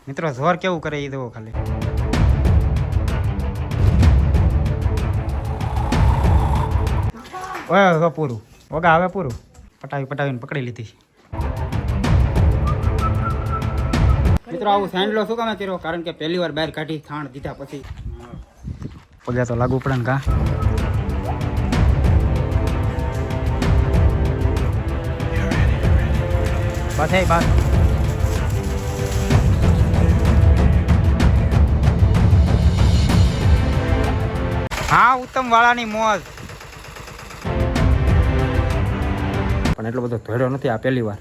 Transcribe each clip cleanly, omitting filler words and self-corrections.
મિત્રો જોર કેવું કરે એ દો ખાલી. ઓય હવે પૂરું ઓગા હવે પૂરું પટાવીને પકડી લીધી. મિત્રો આવું સેન્ડલો શું કામે કર્યો? કારણ કે પહેલી વાર બહાર કાઢી થાણ દીધા પછી પગે તો લાગુ પડે ને કા. બસ હે બસ. હા ઉત્તમ વાળાની મોજ. પણ એટલો બધો ધોડ્યો નથી આ પહેલી વાર.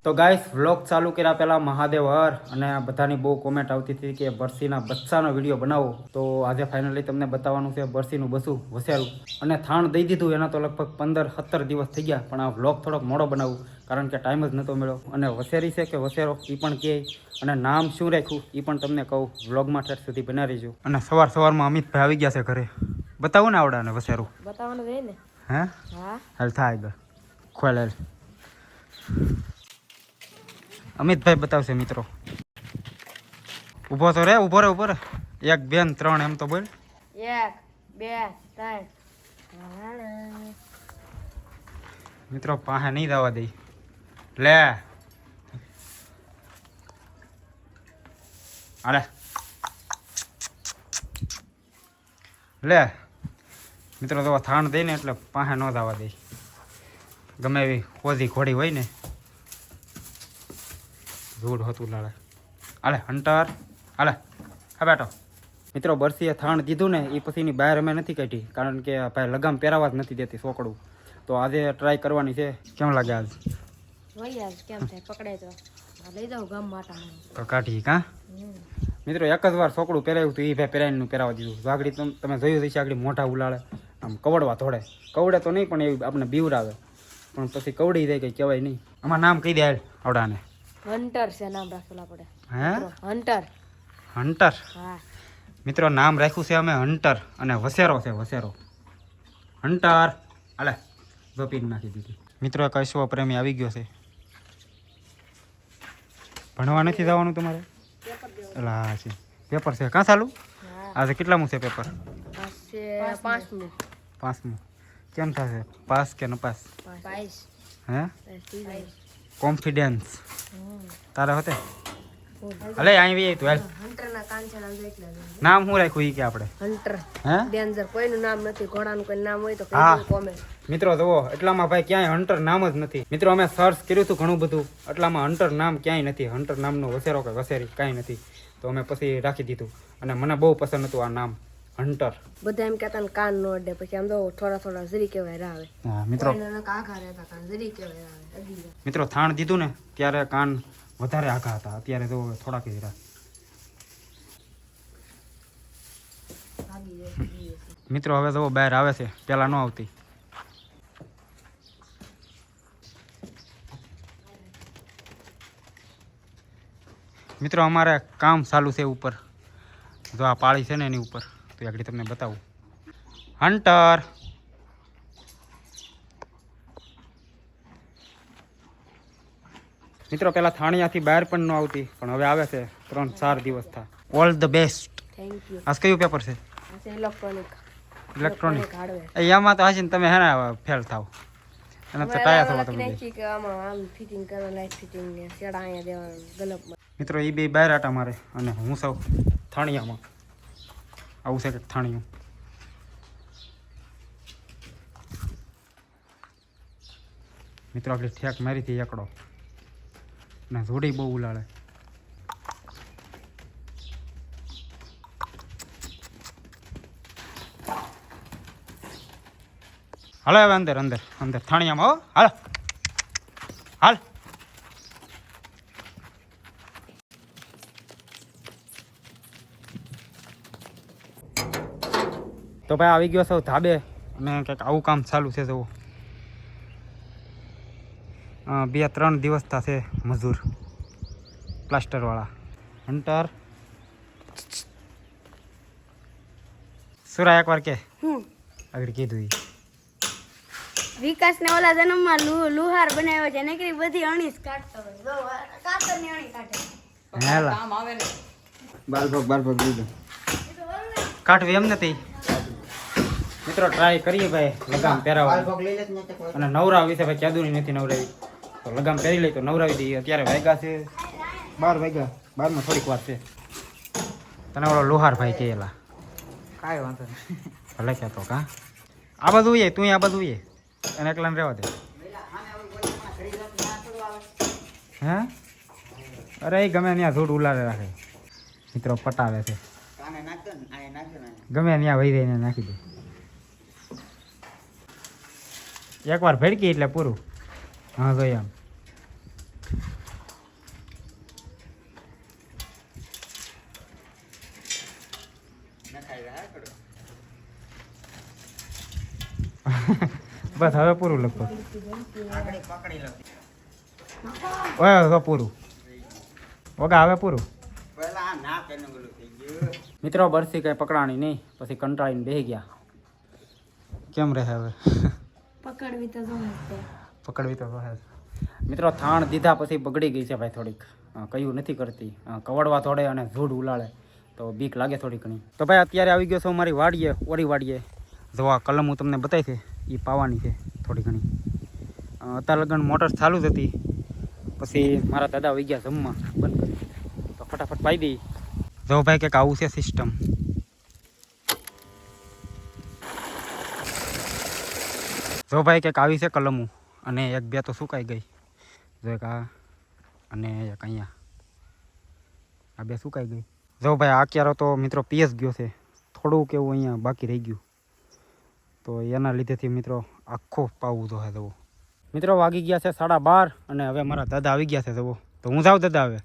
તો ગાઈસ વ્લોગ ચાલુ કર્યા પહેલાં મહાદેવ હર અને બધાની બહુ કોમેન્ટ આવતી હતી કે બરસીના બચ્ચાનો વિડીયો બનાવો. તો આજે ફાઇનલી તમને બતાવવાનું છે બરસીનું બસું વસેરું અને થાણ દઈ દીધું. એના તો લગભગ 15-17 દિવસ થઈ ગયા, પણ આ વ્લોગ થોડોક મોડો બનાવું કારણ કે ટાઈમ જ નહોતો મળ્યો. અને વસેરી છે કે વસેરો એ પણ કહે, અને નામ શું રાખ્યું એ પણ તમને કહું. વ્લોગમાં ઠેઠ સુધી બનાવી રહીજો. અને સવારમાં અમિતભાઈ આવી ગયા છે ઘરે. બતાવું ને આવડાને વસેરું બતાવવાનું રહે ને. હે હાલ થાય ગયો ખોલ. અમિતભાઈ બતાવશે મિત્રો. ઊભો તો રે, ઊભો રે, ઊભો રે. 1 2 3 એમ તો બોલ. 1 2 3 મિત્રો પાસે નહીં જવા દઈ. લે અરે લે મિત્રો તો થાણ દઈ ને એટલે પાસે ન જવા દઈ. ગમે એવી ઓધી ઘોડી હોય ને ધૂળ હતું લાડે. હાલે હંટર હાલે હા બેટો. મિત્રો બરસીએ થાણ દીધું ને એ પછીની બહાર અમે નથી કાઢી કારણ કે ભાઈ લગામ પહેરાવા જ નથી દેતી સોકડું. તો આજે ટ્રાય કરવાની છે. કેમ લાગે આજ? કેમ થાય પકડે તો લઈ જાઉં ગામ માટે તો કાઢી કાં. મિત્રો એક જ વાર સોકડું પહેરાવ્યું હતું, એ ભાઈ પહેરાવીને પહેરાવા દીધું. વાગડી તમે જોયું છે આગળ મોઢા ઉલાળે આમ કવડવા થોડે. કવડે તો નહીં પણ એ આપણે બીવરાવે, પણ પછી કવડી જાય કંઈ કહેવાય નહીં. આમાં નામ કહી દે આવડાને. હન્ટર છે નામ રાખેલા પડે. હે હન્ટર. હન્ટર. હા મિત્રો નામ રાખ્યું છે અમે હન્ટર અને વસેરો છે વસેરો. હન્ટર હાલે જોપીને નાખી દીધી. મિત્રો એક અશ્વ પ્રેમી આવી ગયો છે. ભણવા નથી જવાનું તમારે? એલા છે પેપર છે કાં ચાલુ? આજે કેટલામું છે પેપર? પાંચમું. કેમ થશે, પાસ કે નપાસ? હે કોન્ફિડન્સ તારે હોતે? અલે અહીં તું હાલ. નામ શું રાખ્યું ઈ કે આપણે? હન્ટર. હે ડેન્જર કોઈનું નામ નથી. ઘોડાનું કોઈ નામ હોય તો હા. કોમેન્ટ. મિત્રો જુઓ એટલામાં ભાઈ ક્યાંય હન્ટર નામ જ નથી. મિત્રો અમે સર્ચ કર્યું હતું ઘણું બધું, એટલામાં હન્ટર નામ ક્યાંય નથી. હન્ટર નામનો વસેરો કે વસેરી કાંઈ નથી. તો અમે પછી રાખી દીધું અને મને બહુ પસંદ હતું આ નામ હન્ટર. બધા એમ કહેતા ને કાન નો અડે, પછી આમ તો થોડા જરી કહેવાય આવે. હા મિત્રો કાઘા રહેતા કાન જરી કહેવાય આવે. મિત્રો થાણ દીધું ને ત્યારે કાન વધારે આઘા હતા, અત્યારે તો થોડાક જ રહ્યા. મિત્રો હવે તો બહાર આવે છે, પેલા ન આવતી. મિત્રો અમારે કામ ચાલુ છે ઉપર. જો આ પાળી છે ને એની ઉપર, તો આગળ તમને બતાવું. હન્ટર મિત્રો પેલા થાણિયાથી બહાર પણ ન આવતી, પણ હવે આવે છે 3-4 દિવસ થા. All the best. Thank you. આજ કયું પેપર છે? ઇલેક્ટ્રોનિક. એમાં તો હશે ને તમે હે ને ફેલ થાવ. અને તો ટાયા થવા તમે. મિત્રો એ બે બહાર આટા મારે અને હું સૌ થાણિયામાં. આવું છે કે થાણિયું. મિત્રો આપણે ઠેક મારી હતી એકડો ને જોડી બહુ ઉલાળે. હાલો હવે અંદર અંદર અંદર થાણિયામાં. હો હાલ હાલ. તો ભાઈ આવી ગયો સૌ ધાબે અને કંઈક આવું કામ ચાલુ છે. જવું 2-3 દિવસ થશે મજૂર પ્લાસ્ટરવાળા. હન્ટર સુરા એકવાર કે આગળ કીધું વિકાસ ને ઓલા જન્મમાં લુહાર બનાવ્યો છે નકરી બધી અણીસ કાઢતો હોય જો કાતર ની અણી કાઢે હેલા કામ આવે ને બાર ભાગ દીધો કાઢવી એમ નથી મિત્રો ટ્રાય કરીએ ભાઈ લગામ પહેરાવવા અને નવરા વિશે ભાઈ ચાદુની નથી નવરાવી તો લગામ પહેરી લઈ તો નવરાવી દઈએ અત્યારે વાગ્યા છે 12 વાગ્યા 12 માં થોડીક વાર છે તને ઓલો લોહાર ભાઈ કહેલા કાંઈ વાંધો નહીં ભલે કહેતો કા આ બધું એ તું આ બધું એ એને એકલાને રહેવા દે હે અરે એ ગમે ત્યાં ધૂળ ઉલારે રાખે મિત્રો પટાવે છે ગમે ત્યાં વહી રહીને નાખી દે એકવાર ભડકી એટલે પૂરું હા ભાઈ આમ બસ હવે પૂરું લગભગ ઓય હવે પૂરું ઓગા હવે પૂરું મિત્રો બરસી કઈ પકડાણી નહીં પછી કંટાળીને બેસી ગયા કેમ રહે હવે પકડવી તો જો પકડવી તો રહે મિત્રો થાણ દીધા પછી બગડી ગઈ છે ભાઈ થોડીક કયું નથી કરતી કવડવા થોડે અને ધૂળ ઉલાળે તો બીક લાગે થોડી ઘણી તો ભાઈ અત્યારે આવી ગયો છું મારી વાડીએ ઓરી વાડીએ જો આ કલમ હું તમને બતાવી છે એ પાવાની છે થોડી ઘણી અત્યારે લગન મોટર ચાલુ જ હતી પછી મારા દાદા આવી ગયા જમવા બંધ કરી તો ફટાફટ પાઈ દઈ જો ભાઈ કંઈક આવું છે સિસ્ટમ જો ભાઈ કંઈક આવી છે કલમું અને એક બે તો સુકાઈ ગઈ જો એક આ અને એક અહીંયા આ બે સુકાઈ ગઈ જો ભાઈ આ ક્યારો તો મિત્રો પીએસ ગયો છે થોડુંક એવું અહીંયા બાકી રહી ગયું તો એના લીધેથી મિત્રો આખો પાવું તો હે જવો મિત્રો વાગી ગયા છે 12:30 અને હવે મારા દાદા આવી ગયા છે જવો તો હું જાઉં દાદા હવે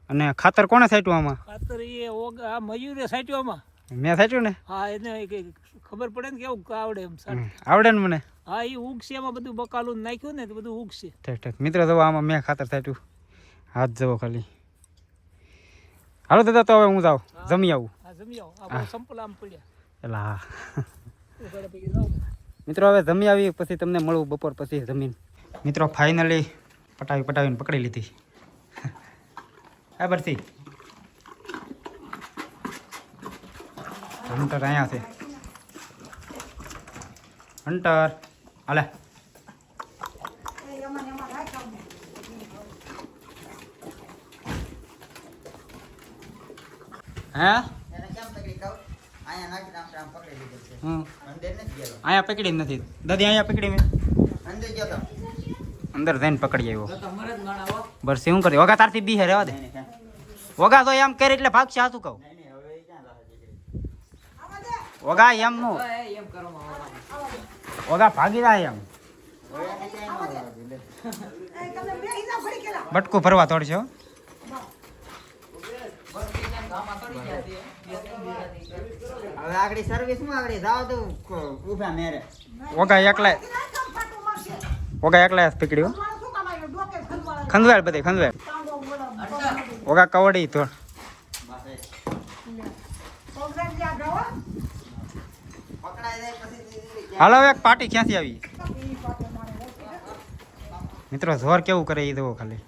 અને ખાતર કોણે સાટ્યું આમાં ખાતર એ આ મયુરે સાટ્યું આમાં મેં સાટ્યું ને હા એને ખબર પડે ને કેવું આવડે એમ આવડે ને મને હા એ ઉગશે એમાં બધું બકાલું નાખ્યું ને તો બધું ઉગશે ઠીક ઠીક મિત્રો જવો આમાં મેં ખાતર સાટ્યું હાથ જવો ખાલી હાલો દાદા તો હવે હું જાઉં જમી આવું હા જમી આવો આપણે સંપલ આમ પડ્યા એલા હા ઉગાડે પછી જાવ મિત્રો હવે જમી આવી પછી તમને મળું બપોર પછી જમીન મિત્રો ફાઇનલી પટાવીને પકડી લીધી હા બરસી હંટર અહીંયા છે હંટર હાલે હે અહીંયા પકડી નથી દાદી અહીંયા પકડી મેં અંદર જઈને પકડી આવ્યો બસ શું કરી વગા તારથી બી હે રહેવા દે વગા તો એમ કરે એટલે ભાગશે આ શું કહું વગા એમ નું વગા ભાગી જાય એમ બટકું ભરવા તોડશે હો હવે આગળ સર્વિસ માં આગળ જાવ તો ઊભા મેરે વગા એકલા પકડ્યો ખંદવાળ બધે ખંદવાળ વગા કવડી તો હાલો એક પાર્ટી ક્યાંથી આવી મિત્રો જોર કેવું કરે એ દો ખાલી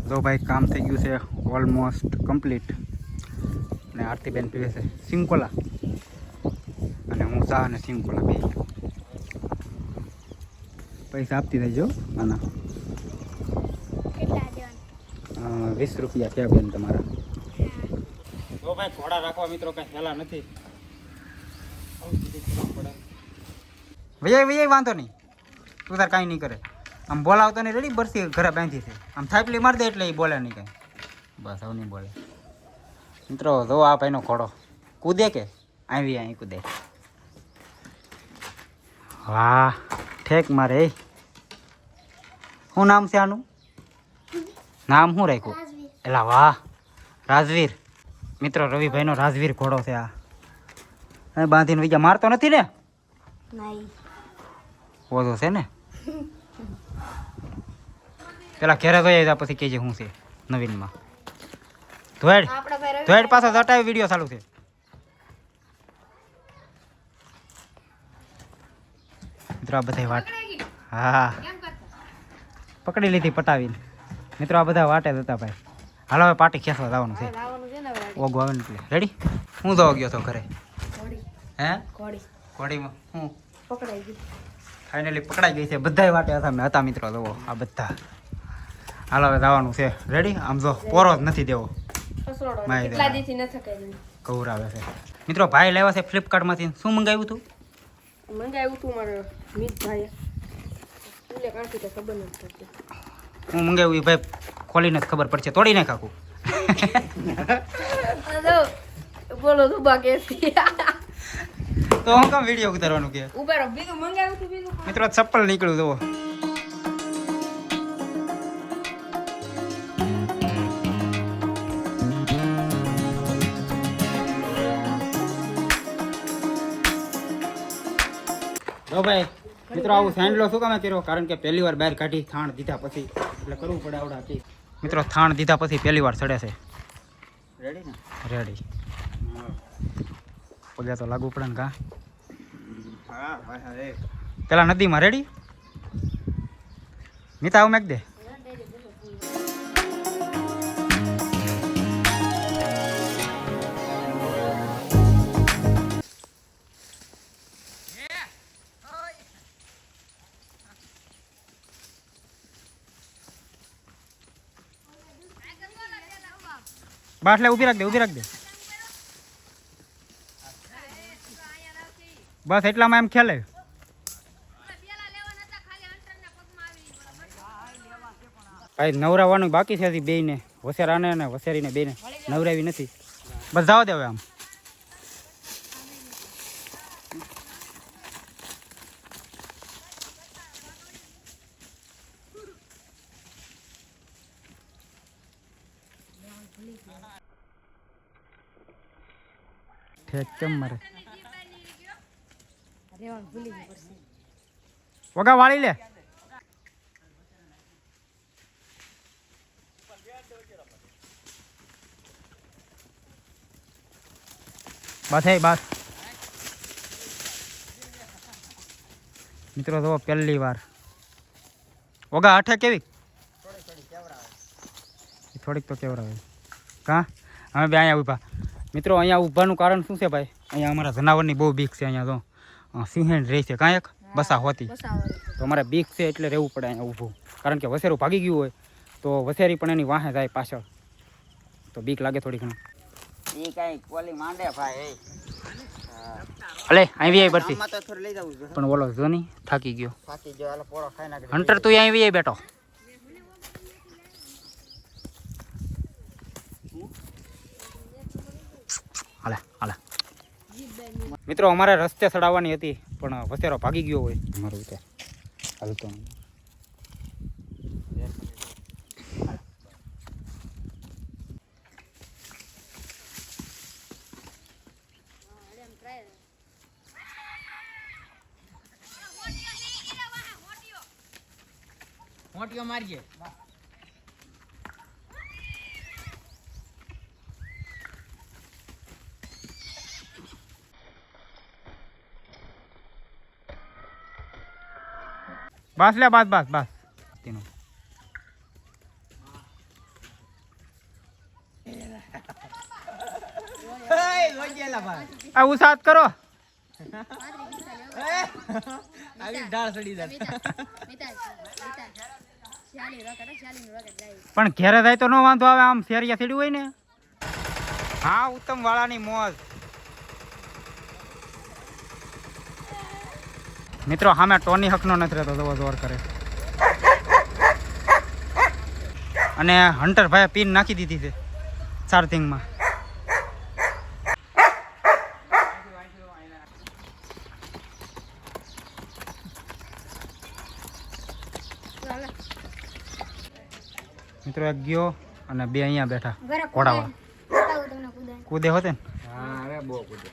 તો ભાઈ કામ થઈ ગયું છે ઓલમોસ્ટ કમ્પ્લીટ અને આરતીબેન પીવે છે સિંકોલા અને હું ચા અને સિંકોલા પી પૈસા આપતી રહેજો આના 20 રૂપિયા ક્યાં બેન તમારા તો ભાઈ ઘોડા રાખવા મિત્રો કઈ હેલા નથી વિજય વાંધો નહીં તું તાર કાંઈ નહીં કરે આમ બોલાવતો નહીં રેડી બરસી ઘરે બાંધી છે આમ થાપલી મારી દે એટલે એ બોલે નહીં કાંઈ બસ હવે નહીં બોલે મિત્રો જો આ ભાઈનો ઘોડો કૂદે કે આવી અહીં કૂદે વાહ ઠેક મારે શું નામ છે આનું નામ શું રાખ્યું એલા વાહ રાજવીર મિત્રો રવિભાઈનો રાજવીર ઘોડો છે આ બાંધીને બીજા મારતો નથી ને ઓછો છે ને પેલા ઘેરે જોઈ આવ્યા પછી કહેજે શું છે નવીનમાં. ધોઈડ આપણા ભાઈ ધોઈડ પાછો જટાવી વિડીયો ચાલુ છે. મિત્રો આ બધા વાટ હા પકડી લીધી પટાવીને. મિત્રો આ બધા વાટે જ હતા ભાઈ. હાલો હવે પાર્ટી ખેંચવા જવાનું છે. લાવવાનું છે ને હવે ઓગો આવે ને એટલે રેડી. હું દવા ગયો તો ઘરે ઘોડી હે ઘોડી ઘોડીમાં હું પકડાઈ ગઈ. ફાઇનલી પકડાઈ ગઈ છે. બધાય વાટે હતા મિત્રો જુઓ આ બધા. હાલો હવે જવાનું છે રેડી. આમ જો પોરો જ નથી દેવો કસરોડો માય કેટલા દે. દીથી ન થકાય. કવરાવે છે. મિત્રો ભાઈ લેવા છે ફ્લિપકાર્ટમાંથી. શું મંગાવ્યું હતું? મંગાવ્યું તું મારે મિત ભાઈ તુલે કાંઠી તો ખબર નથી પડતી. હું મંગાવ્યું એ ભાઈ ખોલીને જ ખબર પડશે. તોડી નાખ આખું. બોલો તું બાકી તો હું કામ વિડીયો ઉતારવાનું કે ઉભા બીજું મંગાવ્યું તું બીજું મિત્રો ચપ્પલ નીકળ્યું જુઓ. જો ભાઈ મિત્રો આવું સેન્ડલો શું કામે કર્યો? કારણ કે પહેલી વાર બહાર કાઢી થાણ દીધા પછી એટલે કરવું પડે આવડાથી. મિત્રો થાણ દીધા પછી પહેલી વાર ચડે છે. રેડી ને રેડી પગે તો લાગુ પડે ને કા હા હા હા પેલા નદીમાં રેડી. મિતા આવું મેક દે. બાટલે ઊભી રાખ દે ઊભી રાખ દે. બસ એટલામાં એમ ખ્યાલ આવ્યો. ભાઈ નવરાવાનું બાકી છે હજી બેયને. વસેરાને અને વસેરીને બેને નવરાવી નથી. બસ જવા દે હવે આમ. કેમ મારે વગા વાળી લે. બસ હે બસ. મિત્રો તો પહેલી વાર વગા આઠે કેવી થોડીક તો કેવરાવે કા. અમે બે અહીંયા ઊભા. મિત્રો અહીંયા ઊભાનું કારણ શું છે ભાઈ? અહીંયા અમારા જનાવરની બહુ બીક છે. અહીંયા તો સિંહણ રહી છે કાંઈ એક બસા હોતી તો અમારે બીક છે એટલે રહેવું પડે અહીંયા ઊભું. કારણ કે વસેરું ભાગી ગયું હોય તો વસેરી પણ એની વાહે જાય પાછળ તો બીક લાગે થોડી ઘણી. એ કઈ કોલી માંડે ભાઈ અલે અહીં આવી બરસી આમાં તો થોડી લઈ જવું જોઈએ. પણ બોલો જો નહીં થાકી ગયો. થાકી ગયો હાલો પોળો ખાઈ નાખી. હંટર તું અહીં આવી બેઠો. હાલે હાલે. મિત્રો અમારે રસ્તે ચડાવવાની હતી પણ વસેરો ભાગી ગયો હોય મારું વિચાર હાલતો નહીં. મોટીઓ મારજે. બસ લે બસ બસ બસ તેનું આ ઉસાદ કરો. આવી ઢાળ ચડી જાય. પણ ઘેરે જાય તો નો વાંધો આવે. આમ શેરિયા સીડ્યું હોય ને. હા ઉત્તમ વાળાની મોજ. મિત્રો સામે ટોની હકનો નથી રહેતો જવો જોર કરે. અને હન્ટર ભાઈ પીન નાખી દીધી છે ચાર્જિંગમાં. મિત્રો એક ગયો અને બે અહીંયા બેઠા ઘોડાવા. કૂદે હોતે ને. હા હવે બહુ કૂદે.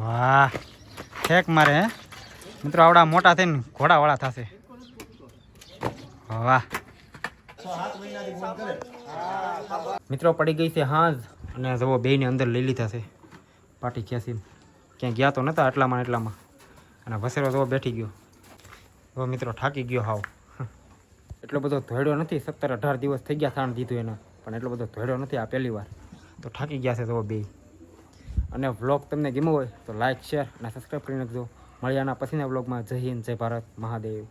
વાહ ઠેક મારે હે મિત્રો આવડા મોટા થઈને ઘોડાવાળા થશે. વાહ મિત્રો પડી ગઈ છે હાંજ અને જવો બેયને અંદર લઈ લીધા છે પાટી ખેંચીને ક્યાંય ગયા તો નતા એટલામાં અને વસેરો જવો બેઠી ગયો હવે મિત્રો થાકી ગયો હાવ એટલો બધો ધોળ્યો નથી 17-18 દિવસ થઈ ગયા થાણ દીધું એને પણ એટલો બધો ધોળ્યો નથી આ પહેલી વાર તો થાકી ગયા છે જવો બેય અને વ્લોગ તમને ગમ્યો હોય તો લાઈક શેર અને સબસ્ક્રાઈબ કરી નાખજો મળ્યાના પછીના વ્લોગમાં જય હિન્દ જય ભારત મહાદેવ